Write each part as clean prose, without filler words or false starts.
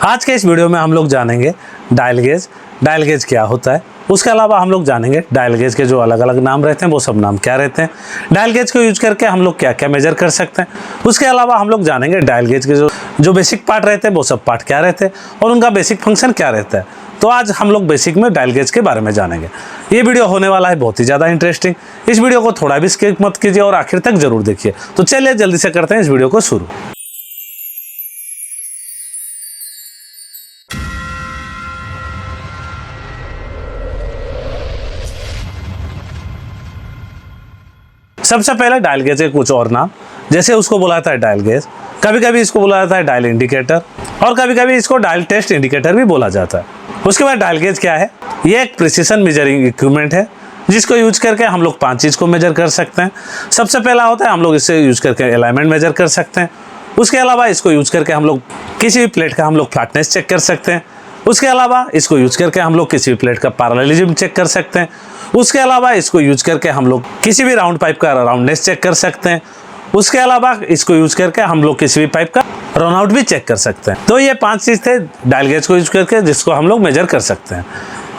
आज के इस वीडियो में हम लोग जानेंगे डायल गेज क्या होता है। उसके अलावा हम लोग जानेंगे डायल गेज के जो अलग अलग नाम रहते हैं वो सब नाम क्या रहते हैं, डायल गेज को यूज करके हम लोग क्या क्या मेजर कर सकते हैं। उसके अलावा हम लोग जानेंगे डायल गेज के जो बेसिक पार्ट रहते हैं वो सब पार्ट क्या रहते हैं और उनका बेसिक फंक्शन क्या रहता है। तो आज हम लोग बेसिक में डायल गेज के बारे में जानेंगे। ये वीडियो होने वाला है बहुत ही ज़्यादा इंटरेस्टिंग। इस वीडियो को थोड़ा भी स्किप मत कीजिए और आखिर तक जरूर देखिए। तो चलिए जल्दी से करते हैं इस वीडियो को शुरू। सबसे पहले डायल गेज के कुछ और नाम, जैसे उसको बोला जाता है डायल गेज, कभी कभी इसको बोला जाता है डायल इंडिकेटर और कभी कभी इसको डायल टेस्ट इंडिकेटर भी बोला जाता है। उसके बाद डायल गेज क्या है? ये एक प्रिसिशन मेजरिंग इक्विपमेंट है जिसको यूज करके हम लोग 5 चीज़ को मेजर कर सकते हैं। सबसे पहला होता है हम लोग इससे यूज करके अलाइनमेंट मेजर कर सकते हैं। उसके अलावा इसको यूज करके हम लोग किसी भी प्लेट का हम लोग फ्लैटनेस चेक कर सकते हैं। उसके अलावा इसको यूज करके हम लोग किसी भी प्लेट का पैरेललिज्म चेक कर सकते हैं। उसके अलावा इसको यूज करके हम लोग किसी भी राउंड पाइप का राउंडनेस चेक कर सकते हैं। उसके अलावा इसको यूज करके हम लोग किसी भी पाइप का रन आउट भी चेक कर सकते हैं। तो ये 5 चीज़ थे डायल गेज को यूज करके जिसको हम लोग मेजर कर सकते हैं।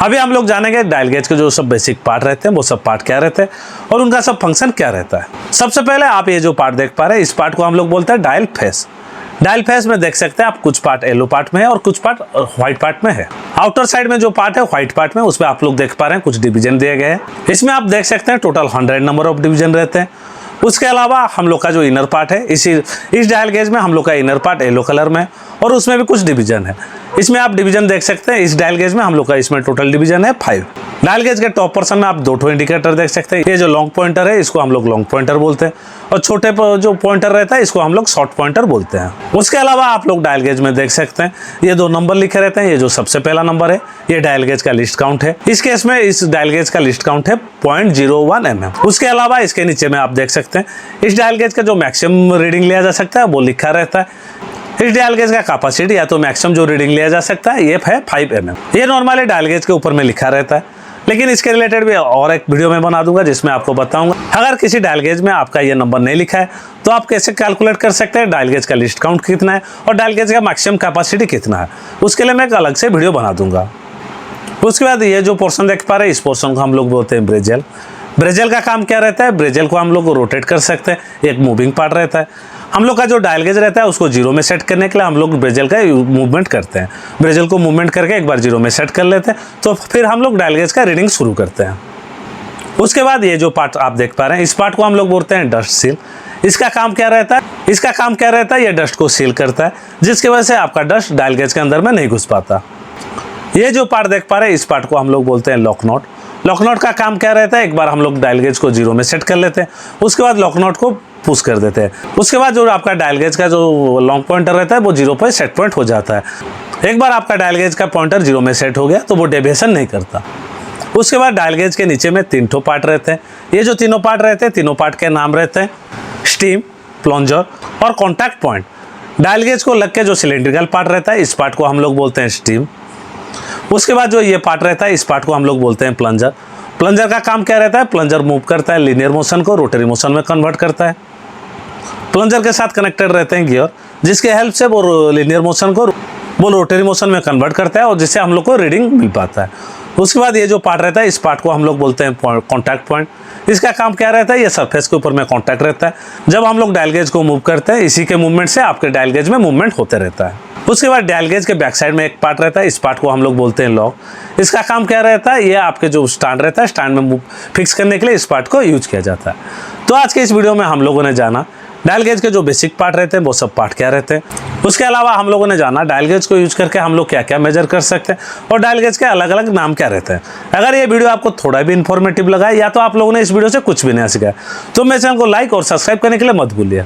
अभी हम लोग जानेंगे डायल गेज के जो सब बेसिक पार्ट रहते हैं वो सब पार्ट क्या रहते हैं और उनका सब फंक्शन क्या रहता है। सबसे पहले आप ये जो पार्ट देख पा रहे हैं इस पार्ट को हम लोग बोलते हैं डायल फेस। डायल फेस में देख सकते हैं आप कुछ पार्ट येलो पार्ट में है और कुछ पार्ट व्हाइट पार्ट में है। आउटर साइड में जो पार्ट है व्हाइट पार्ट में, उसमें आप लोग देख पा रहे हैं कुछ डिवीजन दिए गए हैं। इसमें आप देख सकते हैं टोटल 100 नंबर ऑफ डिवीजन रहते हैं। उसके अलावा हम लोग का जो इनर पार्ट है इस डायल गेज में हम लोग का इनर पार्ट येलो कलर में और उसमें भी कुछ डिवीजन है। इसमें आप डिवीजन देख सकते हैं। इस डायल गेज में हम लोग का इसमें टोटल डिवीजन है 5। डायल गेज के टॉप पोर्शन में आप 2 इंडिकेटर देख सकते हैं। ये जो लॉन्ग पॉइंटर है इसको हम लोग लॉन्ग पॉइंटर बोलते हैं और छोटे जो पॉइंटर रहता है इसको हम लोग शॉर्ट पॉइंटर बोलते हैं। उसके अलावा आप लोग डायल गेज में देख सकते हैं ये 2 नंबर लिखे रहते हैं। ये जो सबसे पहला नंबर है ये डायल गेज का लिस्ट काउंट है। इस केस में इस डायल गेज का लिस्ट काउंट है 0.01 mm। उसके अलावा इसके नीचे में आप देख सकते हैं इस डायल गेज का जो मैक्सिमम रीडिंग लिया जा सकता है वो लिखा रहता है। इस डायल गेज का कैपेसिटी या तो मैक्सिमम जो रीडिंग लिया जा सकता है ये है 5 mm। ये नॉर्मली डायल गेज के ऊपर में लिखा रहता है, लेकिन इसके रिलेटेड भी और एक वीडियो में बना दूंगा जिसमें आपको बताऊंगा। अगर किसी डायल गेज में आपका ये नंबर नहीं लिखा है तो आप कैसे कैलकुलेट कर सकते हैं डायल गेज का लिस्ट काउंट कितना है और डायल गेज का मैक्सिमम कैपेसिटी कितना है। उसके लिए मैं एक अलग से वीडियो बना दूंगा। उसके बाद ये जो पोर्शन देख पा रहे हैं इस पोर्शन को हम लोग बोलते हैं ब्रेजल। ब्रेजल का काम क्या रहता है? ब्रेजल को हम लोग रोटेट कर सकते हैं, एक मूविंग पार्ट रहता है। हम लोग का जो डायल गेज रहता है उसको 0 में सेट करने के लिए हम लोग ब्रेजल का मूवमेंट करते हैं। ब्रेजल को मूवमेंट करके एक बार 0 में सेट कर लेते हैं तो फिर हम लोग डायल गेज का रीडिंग शुरू करते हैं। उसके बाद ये जो पार्ट आप देख पा रहे हैं इस पार्ट को हम लोग बोलते हैं डस्ट सील। इसका काम क्या रहता है? इसका काम क्या रहता है? ये डस्ट को सील करता है जिसकी वजह से आपका डस्ट डायल गेज के अंदर में नहीं घुस पाता। ये जो पार्ट देख पा रहे हैं इस पार्ट को हम लोग बोलते हैं लॉक नॉट। लॉक नॉट का काम क्या रहता है? एक बार हम लोग डायल गेज को 0 में सेट कर लेते हैं, उसके बाद लॉक नॉट को पुश कर देते हैं। उसके बाद जो आपका डायल गेज का जो लॉन्ग पॉइंटर रहता है वो 0 पर सेट पॉइंट हो जाता है। एक बार आपका डायल गेज का पॉइंटर 0 में सेट हो गया तो वो डेविएशन नहीं करता। उसके बाद डायल गेज के नीचे में 3 पार्ट रहते हैं। ये जो तीनों पार्ट रहते हैं तीनों पार्ट के नाम रहते हैं स्टीम, प्लंजर और कॉन्टैक्ट पॉइंट। डायल गेज को लग के जो सिलेंड्रिकल पार्ट रहता है इस पार्ट को हम लोग बोलते हैं स्टीम। उसके बाद जो ये पार्ट रहता है इस पार्ट को हम लोग बोलते हैं प्लंजर। प्लंजर का काम क्या रहता है? प्लंजर मूव करता है, लीनियर मोशन को रोटरी मोशन में कन्वर्ट करता है। प्लंजर के साथ कनेक्टेड रहते हैं गियर जिसके हेल्प से वो लीनियर मोशन को वो रोटरी मोशन में कन्वर्ट करता है और जिससे हम लोग को रीडिंग मिल पाता है। उसके बाद ये जो पार्ट रहता है इस पार्ट को हम लोग बोलते हैं कॉन्टैक्ट पॉइंट। इसका काम क्या रहता है? ये सरफेस के ऊपर में कॉन्टैक्ट रहता है। जब हम लोग डायल गेज को मूव करते हैं इसी के मूवमेंट से आपके डायल गेज में मूवमेंट होते रहता है। उसके बाद डायल गेज के बैक साइड में एक पार्ट रहता है, इस पार्ट को हम लोग बोलते हैं लॉक। इसका काम क्या रहता है? ये आपके जो स्टैंड रहता है स्टैंड में फिक्स करने के लिए इस पार्ट को यूज किया जाता है। तो आज के इस वीडियो में हम लोगों ने जाना डायल गेज के जो बेसिक पार्ट रहते हैं वो सब पार्ट क्या रहते हैं। उसके अलावा हम लोगों ने जाना डायल गेज को यूज करके हम लोग क्या क्या मेजर कर सकते हैं और डायल गेज के अलग अलग नाम क्या रहते हैं। अगर ये वीडियो आपको थोड़ा भी इन्फॉर्मेटिव लगा या तो आप लोगों ने इस वीडियो से कुछ भी नहीं सीखा तो मेरे चैनल को लाइक और सब्सक्राइब करने के लिए मत भूलिए।